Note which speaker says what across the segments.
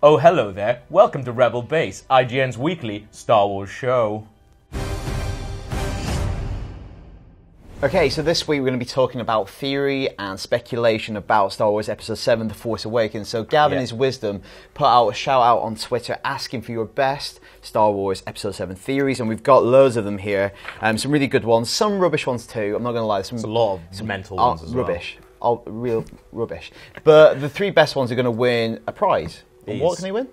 Speaker 1: Oh, hello there. Welcome to Rebel Base, IGN's weekly Star Wars show.
Speaker 2: Okay, so this week we're going to be talking about theory and speculation about Star Wars Episode 7, The Force Awakens. So Gavin, his wisdom, put out a shout out on Twitter asking for your best Star Wars Episode 7 theories, and we've got loads of them here. Some really good ones, some rubbish ones too, I'm not going to lie.
Speaker 1: There's a lot of mental ones as
Speaker 2: rubbish. Well. Real rubbish. But the three best ones are going to win a prize. And what can they win?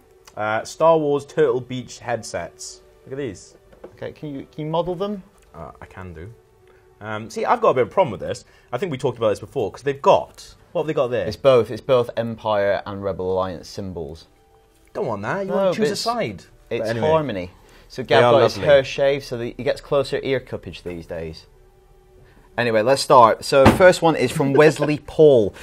Speaker 1: Star Wars Turtle Beach headsets. Look at these.
Speaker 2: Okay, can you model them?
Speaker 1: I can do. See, I've got a bit of a problem with this. I think we talked about this before, because they've got... What have they got there?
Speaker 2: It's both Empire and Rebel Alliance symbols.
Speaker 1: Don't want that. You want to choose a side.
Speaker 2: It's anyway. Harmony. So Gav got his hair shaved so that he gets closer ear cuppage these days. Anyway, let's start. So the first one is from Wesley Paul.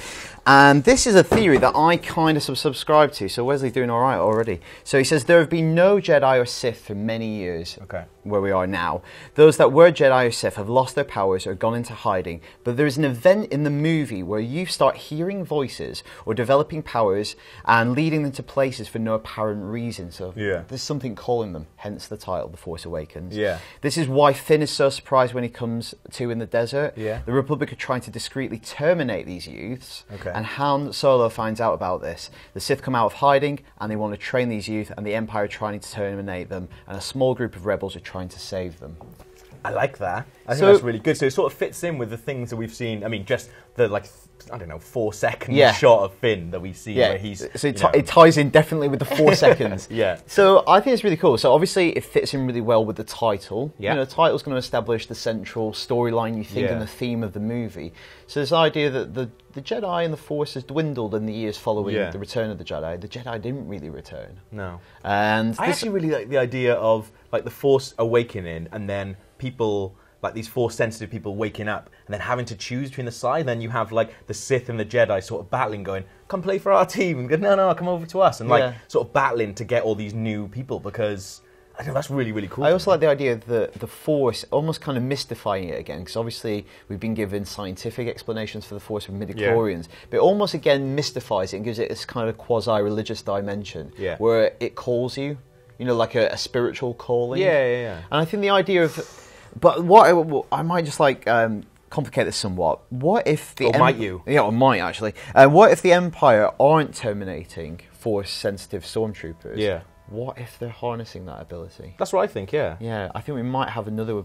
Speaker 2: And this is a theory that I kind of subscribe to. So Wesley's doing all right already. So he says there have been no Jedi or Sith for many years. Okay. Where we are now. Those that were Jedi or Sith have lost their powers or gone into hiding. But there's an event in the movie where you start hearing voices or developing powers and leading them to places for no apparent reason. So there's something calling them, hence the title, The Force Awakens. Yeah. This is why Finn is so surprised when he comes to in the desert. Yeah. The Republic are trying to discreetly terminate these youths. Okay. And Han Solo finds out about this. The Sith come out of hiding and they want to train these youth, and the Empire are trying to terminate them, and a small group of rebels are trying to save them.
Speaker 1: I like that. I think that's really good. So it sort of fits in with the things that we've seen. I mean, just the, 4-second shot of Finn that we see where he's...
Speaker 2: So it ties in definitely with the 4 seconds.
Speaker 1: Yeah.
Speaker 2: So I think it's really cool. So obviously it fits in really well with the title. Yeah. The title's going to establish the central storyline, you think, and the theme of the movie. So this idea that the Jedi and the Force has dwindled in the years following the return of the Jedi. The Jedi didn't really return.
Speaker 1: No.
Speaker 2: And
Speaker 1: I actually really like the idea of the Force awakening and then people... these Force-sensitive people waking up and then having to choose between the side. Then you have the Sith and the Jedi sort of battling, going, "Come play for our team." And go, "No, come over to us." And sort of battling to get all these new people, because I think that's really, really cool.
Speaker 2: I also like the idea that the Force, almost kind of mystifying it again, because obviously we've been given scientific explanations for the Force with midichlorians, but it almost again mystifies it and gives it this kind of quasi-religious dimension where it calls you, like a spiritual calling.
Speaker 1: Yeah.
Speaker 2: And I think the idea of... But what I might just complicate this somewhat. What if the...
Speaker 1: might you?
Speaker 2: Yeah, or might actually. What if the Empire aren't terminating Force-sensitive stormtroopers? Yeah. What if they're harnessing that ability?
Speaker 1: That's what I think, yeah.
Speaker 2: Yeah, I think we might have another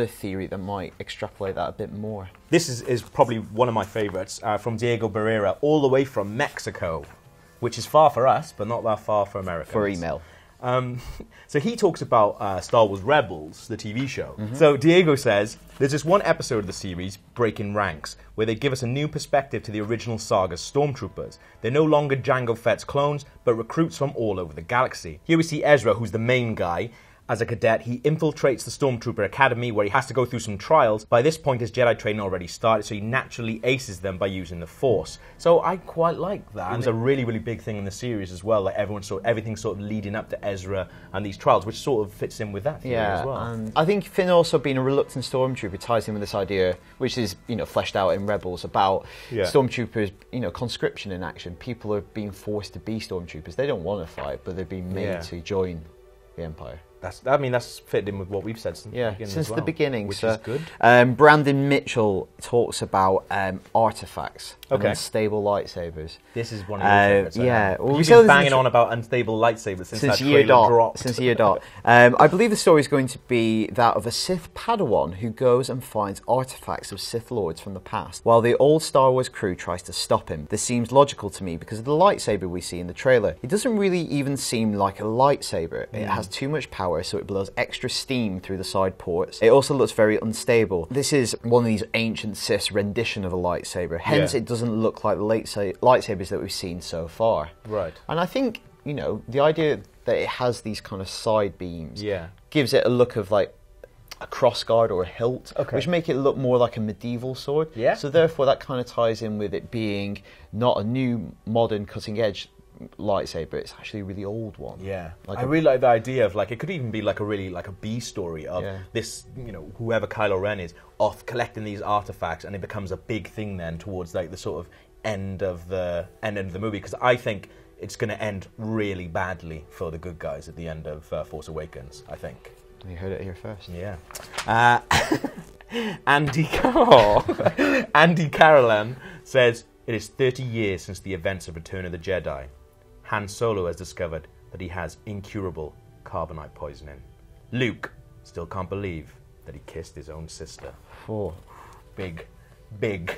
Speaker 2: theory that might extrapolate that a bit more.
Speaker 1: This is probably one of my favourites, from Diego Barrera, all the way from Mexico, which is far for us, but not that far for Americans.
Speaker 2: For email.
Speaker 1: So he talks about Star Wars Rebels, the TV show. Mm-hmm. So Diego says, there's this one episode of the series, Breaking Ranks, where they give us a new perspective to the original saga's stormtroopers. They're no longer Jango Fett's clones, but recruits from all over the galaxy. Here we see Ezra, who's the main guy. As a cadet, he infiltrates the Stormtrooper Academy, where he has to go through some trials. By this point, his Jedi training already started, so he naturally aces them by using the Force. So I quite like that. It was a really, really big thing in the series as well. Everything's sort of leading up to Ezra and these trials, which sort of fits in with that theory as well.
Speaker 2: And I think Finn also being a reluctant Stormtrooper ties in with this idea, which is fleshed out in Rebels, about Stormtroopers, conscription in action. People are being forced to be Stormtroopers. They don't want to fight, but they're being made to join the Empire.
Speaker 1: That's fitted in with what we've said since
Speaker 2: the beginning.
Speaker 1: Which is good.
Speaker 2: Brandon Mitchell talks about artifacts and unstable lightsabers.
Speaker 1: This is one of your favourites.
Speaker 2: Well,
Speaker 1: you've been banging on about unstable lightsabers since that trailer dropped.
Speaker 2: Since year dot. I believe the story is going to be that of a Sith Padawan who goes and finds artifacts of Sith Lords from the past, while the old Star Wars crew tries to stop him. This seems logical to me because of the lightsaber we see in the trailer. It doesn't really even seem like a lightsaber. It has too much power, so it blows extra steam through the side ports. It also looks very unstable. This is one of these ancient Sith's rendition of a lightsaber. Hence, it doesn't look like the lightsabers that we've seen so far. Right. And I think, the idea that it has these kind of side beams gives it a look of a crossguard or a hilt, which make it look more like a medieval sword. Yeah. So therefore, that kind of ties in with it being not a new, modern, cutting-edge lightsaber. It's actually a really old one.
Speaker 1: Yeah, I really like the idea of it could even be a B story of this, whoever Kylo Ren is, off collecting these artifacts, and it becomes a big thing then towards the sort of end of the movie. Because I think it's going to end really badly for the good guys at the end of Force Awakens, I think.
Speaker 2: You heard it here first.
Speaker 1: Yeah. Andy Carolan says, it is 30 years since the events of Return of the Jedi. Han Solo has discovered that he has incurable carbonite poisoning. Luke still can't believe that he kissed his own sister.
Speaker 2: Oh.
Speaker 1: Big.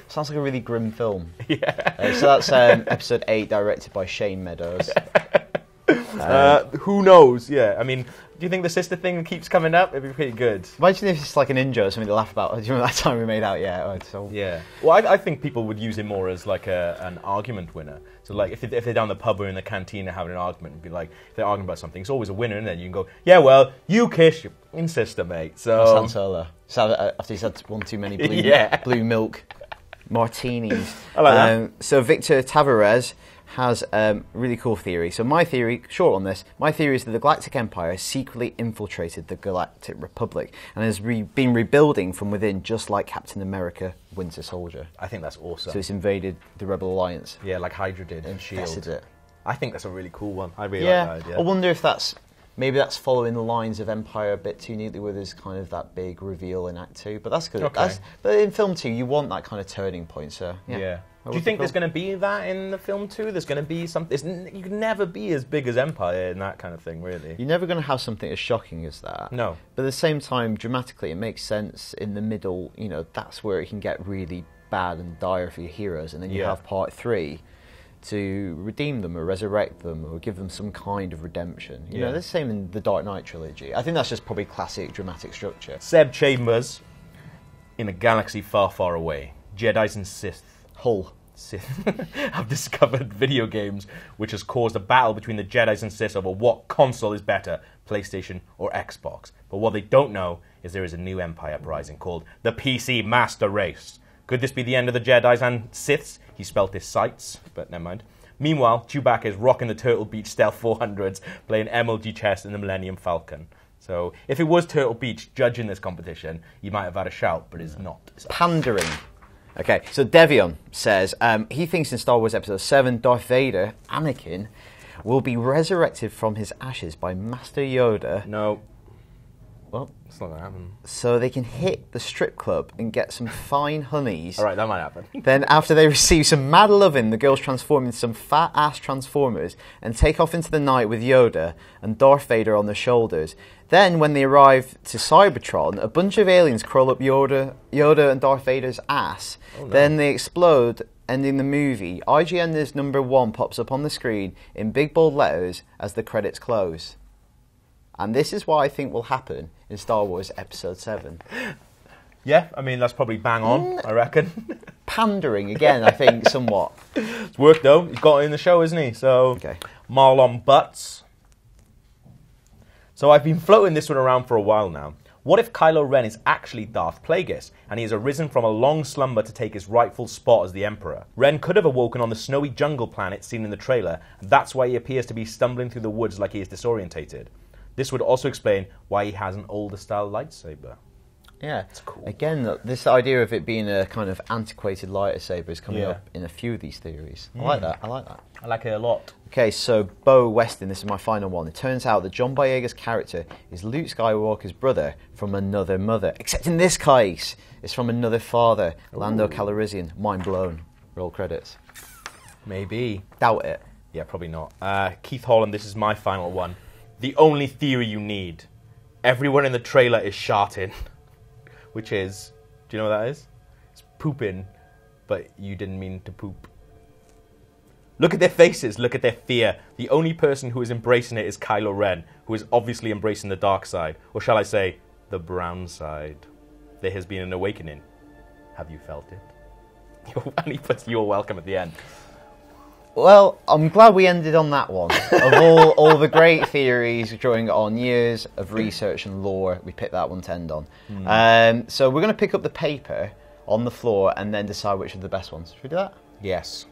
Speaker 2: Sounds like a really grim film.
Speaker 1: Yeah.
Speaker 2: So that's episode 8, directed by Shane Meadows.
Speaker 1: Who knows? Yeah, I mean, do you think the sister thing keeps coming up? It'd be pretty good.
Speaker 2: Imagine if it's like an in-joke, something to laugh about. Do you remember that time we made out? Yeah.
Speaker 1: Yeah. Well, I think people would use it more as like an argument winner. So like if they're down the pub or in the canteen and having an argument, it'd be like, if they're arguing about something, it's always a winner, and then you can go, yeah, well, you kiss your sister, mate. So
Speaker 2: Han Solo. After he's had one too many blue milk martinis.
Speaker 1: I like that.
Speaker 2: So Victor Tavares has a really cool theory. So my theory, short on this, my theory is that the Galactic Empire secretly infiltrated the Galactic Republic and has been rebuilding from within, just like Captain America Winter Soldier.
Speaker 1: I think that's awesome.
Speaker 2: So it's invaded the Rebel Alliance.
Speaker 1: Yeah, like Hydra did and S.H.I.E.L.D.
Speaker 2: It.
Speaker 1: I think that's a really cool one. I really like that idea.
Speaker 2: I wonder if maybe that's following the lines of Empire a bit too neatly with his kind of that big reveal in Act 2. But that's good.
Speaker 1: Okay.
Speaker 2: But in film 2, you want that kind of turning point. So yeah.
Speaker 1: Do you think there's going to be that in the film too? There's going to be something. You can never be as big as Empire in that kind of thing, really.
Speaker 2: You're never going to have something as shocking as that.
Speaker 1: No.
Speaker 2: But at the same time, dramatically, it makes sense in the middle. You know, that's where it can get really bad and dire for your heroes, and then you have Part 3 to redeem them or resurrect them or give them some kind of redemption. You know, the same in the Dark Knight trilogy. I think that's just probably classic dramatic structure.
Speaker 1: Seb Chambers, in a galaxy far, far away, Jedis and Sith have discovered video games which has caused a battle between the Jedis and Sith over what console is better, PlayStation or Xbox. But what they don't know is there is a new empire uprising called the PC Master Race. Could this be the end of the Jedis and Siths? He spelt his sights, but never mind. Meanwhile, Chewbacca is rocking the Turtle Beach Stealth 400s, playing MLG chess in the Millennium Falcon. So if it was Turtle Beach judging this competition, you might have had a shout, but it's not.
Speaker 2: Pandering. Okay, so Devion says he thinks in Star Wars Episode 7, Darth Vader, Anakin, will be resurrected from his ashes by Master Yoda.
Speaker 1: No.
Speaker 2: Well,
Speaker 1: it's not going to happen.
Speaker 2: So they can hit the strip club and get some fine honeys.
Speaker 1: All right, that might happen.
Speaker 2: Then after they receive some mad loving, the girls transform into some fat-ass Transformers and take off into the night with Yoda and Darth Vader on their shoulders. Then, when they arrive to Cybertron, a bunch of aliens crawl up Yoda and Darth Vader's ass. Oh, no. Then they explode, ending the movie. IGN's number 1 pops up on the screen in big bold letters as the credits close. And this is what I think will happen in Star Wars Episode 7.
Speaker 1: Yeah, I mean, that's probably bang on, I reckon.
Speaker 2: Pandering, again, I think, somewhat.
Speaker 1: It's worked, though. He's got it in the show, isn't he? So,
Speaker 2: okay.
Speaker 1: Marlon Butts. So I've been floating this one around for a while now. What if Kylo Ren is actually Darth Plagueis, and he has arisen from a long slumber to take his rightful spot as the Emperor? Ren could have awoken on the snowy jungle planet seen in the trailer, and that's why he appears to be stumbling through the woods like he is disorientated. This would also explain why he has an older-style lightsaber.
Speaker 2: Yeah,
Speaker 1: it's cool.
Speaker 2: Again, this idea of it being a kind of antiquated lightsaber is coming up in a few of these theories. I like that. I
Speaker 1: like it a lot.
Speaker 2: Okay, so Bo Weston, this is my final one. It turns out that John Boyega's character is Luke Skywalker's brother from another mother. Except in this case, it's from another father, Lando Calrissian. Mind blown. Roll credits.
Speaker 1: Maybe.
Speaker 2: Doubt it.
Speaker 1: Yeah, probably not. Keith Holland, this is my final one. The only theory you need. Everyone in the trailer is sharting. Which is, do you know what that is? It's pooping, but you didn't mean to poop. Look at their faces, look at their fear. The only person who is embracing it is Kylo Ren, who is obviously embracing the dark side, or shall I say, the brown side. There has been an awakening. Have you felt it? And he puts "you're welcome" at the end.
Speaker 2: Well, I'm glad we ended on that one. Of all the great theories drawing on years of research and lore, we picked that one to end on. So we're going to pick up the paper on the floor and then decide which are the best ones. Should we do that?
Speaker 1: Yes.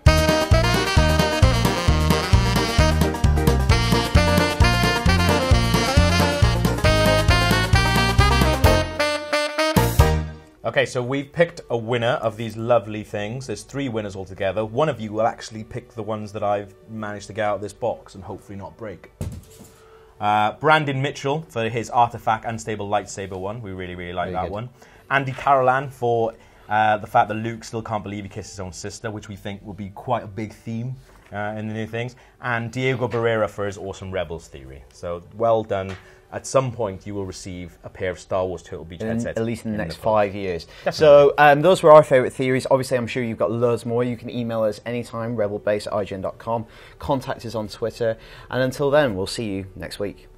Speaker 1: Okay, so we've picked a winner of these lovely things. There's 3 winners altogether. One of you will actually pick the ones that I've managed to get out of this box and hopefully not break. Brandon Mitchell for his Artifact Unstable Lightsaber one. We really, really like that one. Andy Carolan for the fact that Luke still can't believe he kissed his own sister, which we think will be quite a big theme in the new things. And Diego Barrera for his awesome Rebels theory. So well done. At some point, you will receive a pair of Star Wars Turtle Beach headsets.
Speaker 2: At least in the next 5 years. Definitely. So those were our favourite theories. Obviously, I'm sure you've got loads more. You can email us anytime, rebelbase@ign.com. Contact us on Twitter. And until then, we'll see you next week.